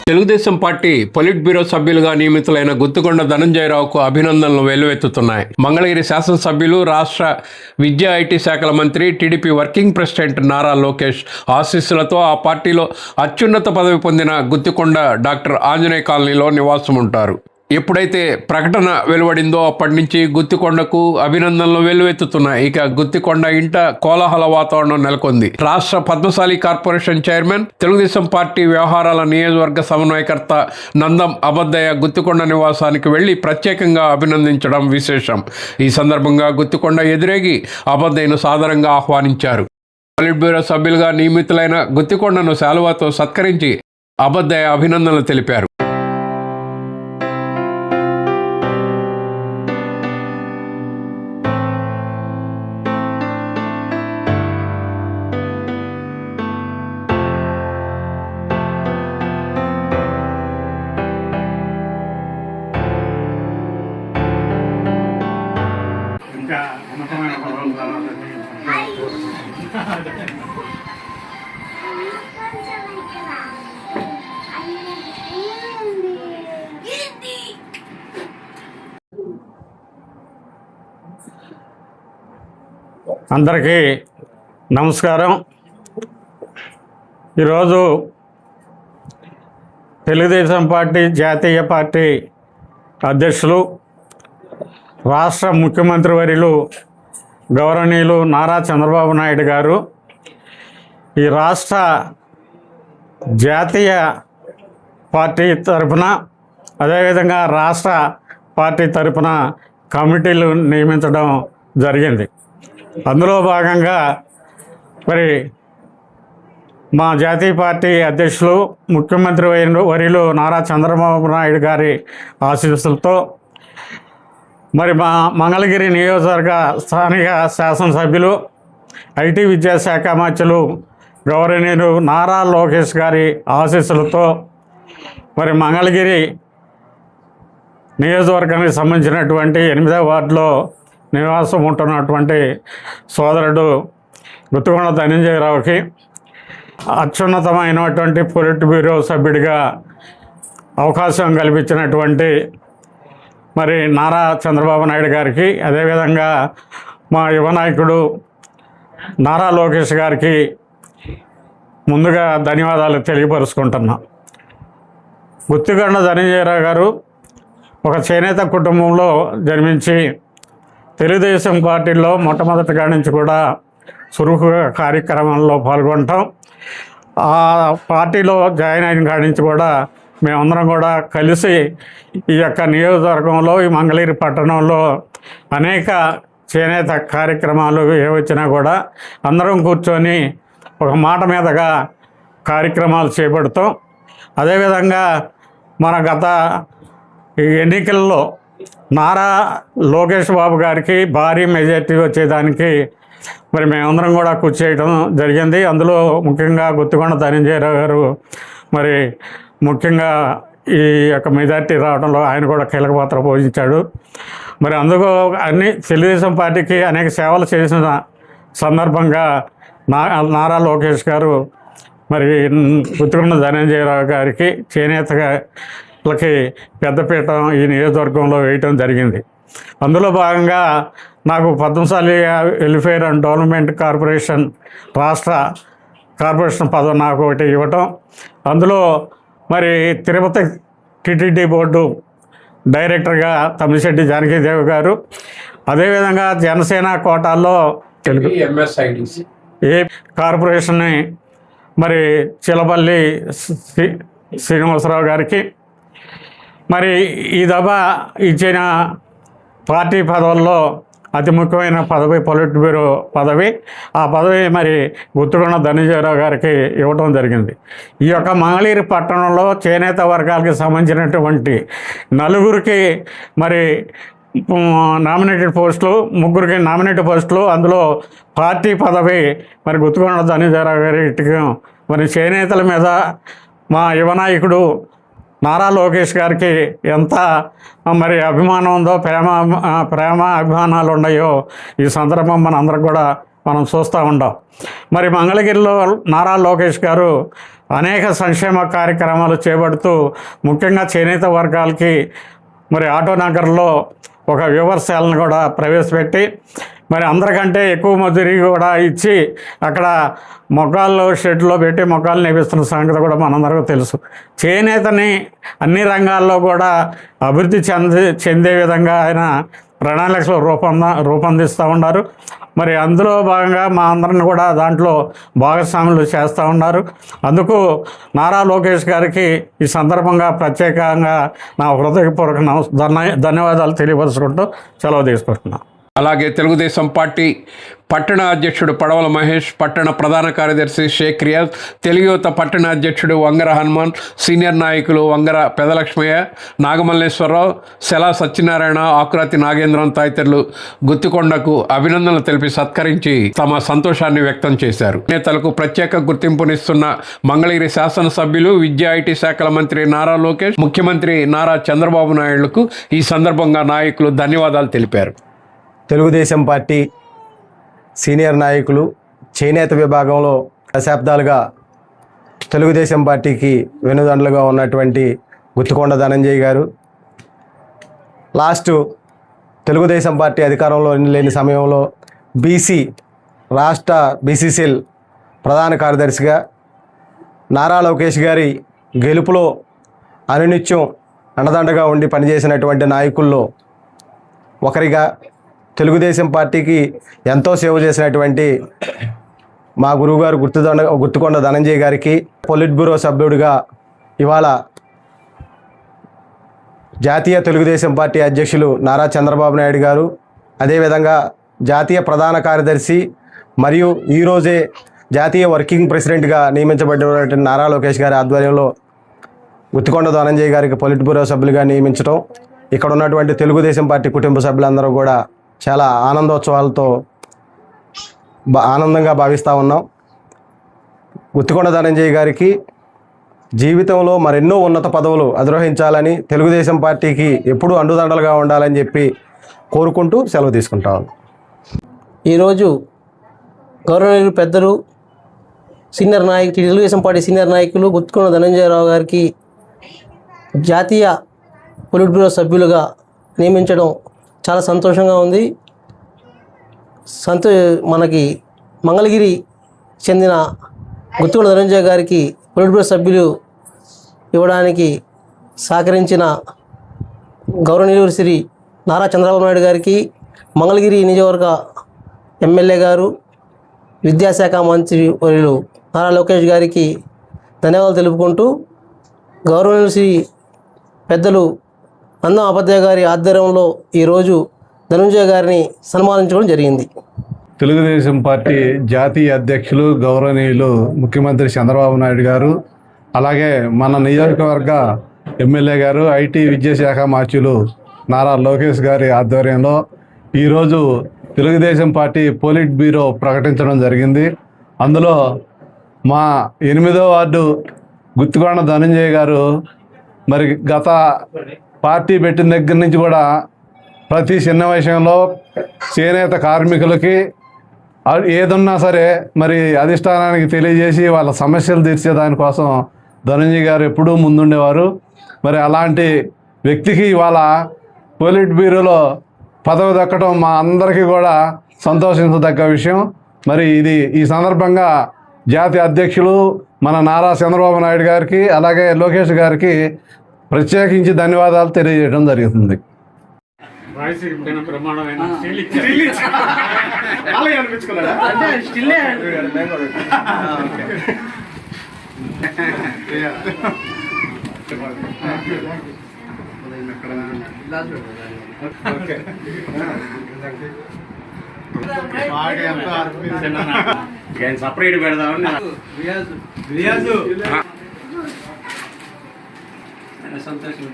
Telugu Desam party polit bureau సభ్యులుగా నియమితులైన గుత్తుకొండ ధనంజయరావుకు అభినందనలు వెల్లువెత్తుతున్నాయి. మంగళగిరి శాసనసభ్యులు, రాష్ట్ర విద్యా ఐటీ శాఖల మంత్రి, TDP working president Nara Lokesh ఆశీస్సులతో ఆ పార్టీలో అత్యున్నత పదవి పొందిన గుత్తికొండ డాక్టర్ ఆంజనేయ కాలనీలో నివాసం ఉంటారు. ఎప్పుడైతే ప్రకటన వెలువడిందో అప్పటి నుంచి గుత్తికొండకు అభినందనలు వెల్లువెత్తుతున్నాయి. ఇక గుత్తికొండ ఇంట కోలాహల వాతావరణం నెలకొంది. రాష్ట్ర Padmashali corporation chairman, Telugu Desam party వ్యవహారాల నియోజకవర్గ సమన్వయకర్త నందం అబద్దయ్య గుత్తికొండ నివాసానికి వెళ్లి ప్రత్యేకంగా అభినందించడం విశేషం. ఈ సందర్భంగా గుత్తికొండ ఎదురేగి అబద్దయ్యను సాదరంగా ఆహ్వానించారు. పొలిట్ బ్యూరో సభ్యులుగా నియమితులైన గుత్తికొండను శాలువాతో సత్కరించి అబద్దయ్య అభినందనలు తెలిపారు. ఇంకా ఉన్నతమైన పదవులు రావాలని అందరికీ నమస్కారం. ఈరోజు తెలుగుదేశం పార్టీ జాతీయ పార్టీ అధ్యక్షులు, రాష్ట్ర ముఖ్యమంత్రి వర్యులు గౌరవనీయులు నారా చంద్రబాబు నాయుడు గారు ఈ రాష్ట్ర జాతీయ పార్టీ తరఫున, అదేవిధంగా రాష్ట్ర పార్టీ తరఫున కమిటీలు నియమించడం జరిగింది. అందులో భాగంగా మరి మా జాతీయ పార్టీ అధ్యక్షులు, ముఖ్యమంత్రి వర్యులు నారా చంద్రబాబు నాయుడు గారి ఆశీస్సులతో మరి మా మంగళగిరి నియోజకవర్గ స్థానిక శాసనసభ్యులు, ఐటీ విద్యాశాఖ మంత్రులు గౌరవనీయులు నారా లోకేష్ గారి ఆశీస్సులతో మరి మంగళగిరి నియోజకవర్గానికి సంబంధించినటువంటి 8వ వార్డులో నివాసం ఉంటున్నటువంటి సోదరుడు గుత్తికొండ ధనంజయరావుకి అత్యున్నతమైనటువంటి పొలిట్ బ్యూరో సభ్యుడిగా అవకాశం కల్పించినటువంటి మరి నారా చంద్రబాబు నాయుడు గారికి, అదేవిధంగా మా యువ నాయకుడు నారా లోకేష్ గారికి ముందుగా ధన్యవాదాలు తెలియపరుచుకుంటున్నాం. గుత్తికొండ ధనంజయరావు గారు ఒక చేనేత కుటుంబంలో జన్మించి తెలుగుదేశం పార్టీలో మొట్టమొదటిగా నుంచి కూడా చురుకుగా కార్యక్రమంలో పాల్గొంటాం. ఆ పార్టీలో జాయిన్ అయిన కాడి నుంచి కూడా మేమందరం కూడా కలిసి ఈ యొక్క నియోజకవర్గంలో, ఈ మంగళగిరి పట్టణంలో అనేక చేనేత కార్యక్రమాలు ఏ వచ్చినా కూడా అందరం కూర్చొని ఒక మాట మీదగా కార్యక్రమాలు చేపడతాం. అదేవిధంగా మన గత ఎన్నికల్లో నారా లోకేష్ బాబు గారికి భారీ మెజార్టీ వచ్చేదానికి మరి మేమందరం కూడా కృషి చేయడం జరిగింది. అందులో ముఖ్యంగా గుత్తికొండ ధనంజయరావు గారు మరి ముఖ్యంగా ఈ యొక్క మెజార్టీ రావడంలో ఆయన కూడా కీలక పాత్ర పోషించాడు. మరి అందుకు అన్ని తెలుగుదేశం పార్టీకి అనేక సేవలు చేసిన సందర్భంగా నారా లోకేష్ గారు మరి గుత్తికొండ ధనంజయరావు గారికి చేనేతలకి పెద్దపీట ఈ నియోజకవర్గంలో వేయటం జరిగింది. అందులో భాగంగా నాకు Padmashali welfare and development corporation రాష్ట్ర కార్పొరేషన్ పదవి నాకు ఒకటి ఇవ్వటం, అందులో మరి తిరుపతి టీటీడీ బోర్డు డైరెక్టర్గా తమిళశెట్టి జానకీదేవి గారు, అదేవిధంగా జనసేన కోటాల్లో తెలుగు ఏ కార్పొరేషన్ని మరి చిలపల్లి శ్రీనివాసరావు గారికి, మరి ఈ దఫా ఇచ్చిన పార్టీ పదవుల్లో అతి ముఖ్యమైన పదవి పొలిట్ బ్యూరో పదవి. ఆ పదవి మరి గుత్తికొండ ధనంజయరావు గారికి ఇవ్వటం జరిగింది. ఈ యొక్క మంగళగిరి పట్టణంలో చేనేత వర్గాలకు సంబంధించినటువంటి నలుగురికి మరి నామినేటెడ్ పోస్టులు, ముగ్గురికి నామినేటెడ్ పోస్టులు, అందులో పార్టీ పదవి మరి గుత్తికొండ ధనంజయరావు గారికి మరి చేనేతల మీద మా యువ నాయకుడు నారా లోకేష్ గారికి ఎంత మరి అభిమానం ఉందో, ప్రేమ అభిమానాలు ఉన్నాయో ఈ సందర్భం మనం అందరం కూడా మనం చూస్తూ ఉంటాం. మరి మంగళగిరిలో నారా లోకేష్ గారు అనేక సంక్షేమ కార్యక్రమాలు చేపడుతూ ముఖ్యంగా చేనేత వర్గాలకి మరి ఆటో నగర్లో ఒక వ్యవసాయాలను కూడా ప్రవేశపెట్టి మరి అందరికంటే ఎక్కువ మజూరీ కూడా ఇచ్చి అక్కడ మొగ్గాల్లో షెడ్లో పెట్టి మొగ్గాలు నేపిస్తున్న సంగతి కూడా మనందరికీ తెలుసు. చేనేతని అన్ని రంగాల్లో కూడా అభివృద్ధి చెందే విధంగా ఆయన ప్రణాళికలు రూపొందిస్తూ ఉన్నారు. మరి అందులో భాగంగా మా అందరిని కూడా దాంట్లో భాగస్వాములు చేస్తూ ఉన్నారు. అందుకు నారా లోకేష్ గారికి ఈ సందర్భంగా ప్రత్యేకంగా నా హృదయపూర్వక ధన్యవాదాలు తెలియపరుచుకుంటూ సెలవు తీసుకుంటున్నాను. అలాగే తెలుగుదేశం పార్టీ పట్టణ అధ్యక్షుడు పడవల మహేష్, పట్టణ ప్రధాన కార్యదర్శి షేక్ రియాజ్, తెలుగు యువత పట్టణ అధ్యక్షుడు వంగర హనుమాన్, సీనియర్ నాయకులు వంగర పెదలక్ష్మయ్య, నాగమల్లేశ్వరరావు, సెలా సత్యనారాయణ, ఆకురాతి నాగేంద్రం తదితరులు గుత్తికొండకు అభినందనలు తెలిపి సత్కరించి తమ సంతోషాన్ని వ్యక్తం చేశారు. నేతలకు ప్రత్యేక గుర్తింపునిస్తున్న మంగళగిరి శాసనసభ్యులు, విద్యా ఐటీ శాఖల మంత్రి నారా లోకేష్, ముఖ్యమంత్రి నారా చంద్రబాబు నాయుడులకు ఈ సందర్భంగా నాయకులు ధన్యవాదాలు తెలిపారు. తెలుగుదేశం పార్టీ సీనియర్ నాయకులు, చేనేత విభాగంలో దశాబ్దాలుగా తెలుగుదేశం పార్టీకి వెన్నుదండలుగా ఉన్నటువంటి గుత్తికొండ ధనంజయ్ గారు తెలుగుదేశం పార్టీ అధికారంలో లేని సమయంలో రాష్ట్ర బీసీసీఎల్ ప్రధాన కార్యదర్శిగా నారా లోకేష్ గారి గెలుపులో అనునిత్యం అండదండగా ఉండి పనిచేసినటువంటి నాయకుల్లో ఒకరిగా, తెలుగుదేశం పార్టీకి ఎంతో సేవ చేసినటువంటి మా గురువుగారు గుత్తికొండ ధనంజయ్ గారికి పొలిట్ బ్యూరో సభ్యుడిగా ఇవాళ జాతీయ తెలుగుదేశం పార్టీ అధ్యక్షులు నారా చంద్రబాబు నాయుడు గారు, అదేవిధంగా జాతీయ ప్రధాన కార్యదర్శి మరియు ఈరోజే జాతీయ వర్కింగ్ ప్రెసిడెంట్గా నియమించబడినటువంటి నారా లోకేష్ గారి ఆధ్వర్యంలో గుత్తికొండ ధనంజయ్ గారికి పొలిట్ బ్యూరో సభ్యులుగా నియమించడం, ఇక్కడ ఉన్నటువంటి తెలుగుదేశం పార్టీ కుటుంబ సభ్యులందరూ కూడా చాలా ఆనందోత్సవాలతో ఆనందంగా భావిస్తూ ఉన్నాం. గుత్తికొండ ధనంజయ్ గారికి జీవితంలో మరెన్నో ఉన్నత పదవులు అధిరోహించాలని, తెలుగుదేశం పార్టీకి ఎప్పుడూ అండుదండలుగా ఉండాలని చెప్పి కోరుకుంటూ సెలవు తీసుకుంటాం. ఈరోజు గౌరవనీయులు పెద్దలు తెలుగుదేశం పార్టీ సీనియర్ నాయకులు గుత్తికొండ ధనంజయరావు గారికి జాతీయ పొలిట్ బ్యూరో సభ్యులుగా నియమించడం చాలా సంతోషంగా ఉంది. మనకి మంగళగిరి చెందిన గుత్తికొండ ధనంజయ్ గారికి పొలిట్ బ్యూరో సభ్యులు ఇవ్వడానికి సహకరించిన గౌరవనీయులు శ్రీ నారా చంద్రబాబు నాయుడు గారికి, మంగళగిరి నియోజకవర్గ ఎమ్మెల్యే గారు, విద్యాశాఖ మంత్రి వర్యులు నారా లోకేష్ గారికి ధన్యవాదాలు తెలుపుకుంటూ, గౌరవనీయులు శ్రీ పెద్దలు నందం అపధ్యాయ గారి ఆధ్వర్యంలో ఈరోజు ధనంజయ్ గారిని సన్మానించడం జరిగింది. తెలుగుదేశం పార్టీ జాతీయ అధ్యక్షులు గౌరవనీయులు ముఖ్యమంత్రి చంద్రబాబు నాయుడు గారు, అలాగే మన నియోజకవర్గ ఎమ్మెల్యే గారు, ఐటీ విద్యాశాఖ మంత్రులు నారా లోకేష్ గారి ఆధ్వర్యంలో ఈరోజు తెలుగుదేశం పార్టీ పొలిట్ బ్యూరో ప్రకటించడం జరిగింది. అందులో మా 8వ వార్డు గుత్తికొండ ధనంజయ్ గారు మరి గత పార్టీ పెట్టిన దగ్గర నుంచి కూడా ప్రతి చిన్న విషయంలో చేనేత కార్మికులకి ఏదున్నా సరే మరి అధిష్టానానికి తెలియజేసి వాళ్ళ సమస్యలు తీర్చే దానికోసం ధనంజయ్ గారు ఎప్పుడూ ముందుండేవారు. మరి అలాంటి వ్యక్తికి ఇవాళ పొలిట్ బ్యూరోలో పదవి దక్కడం మా అందరికీ కూడా సంతోషించదగ్గ విషయం. మరి ఈ సందర్భంగా జాతీయ అధ్యక్షులు మన నారా చంద్రబాబు నాయుడు గారికి, అలాగే లోకేష్ గారికి ప్రత్యేకించి ధన్యవాదాలు తెలియజేయడం జరుగుతుంది. సపరేట్ పెడదామని సంతోషం.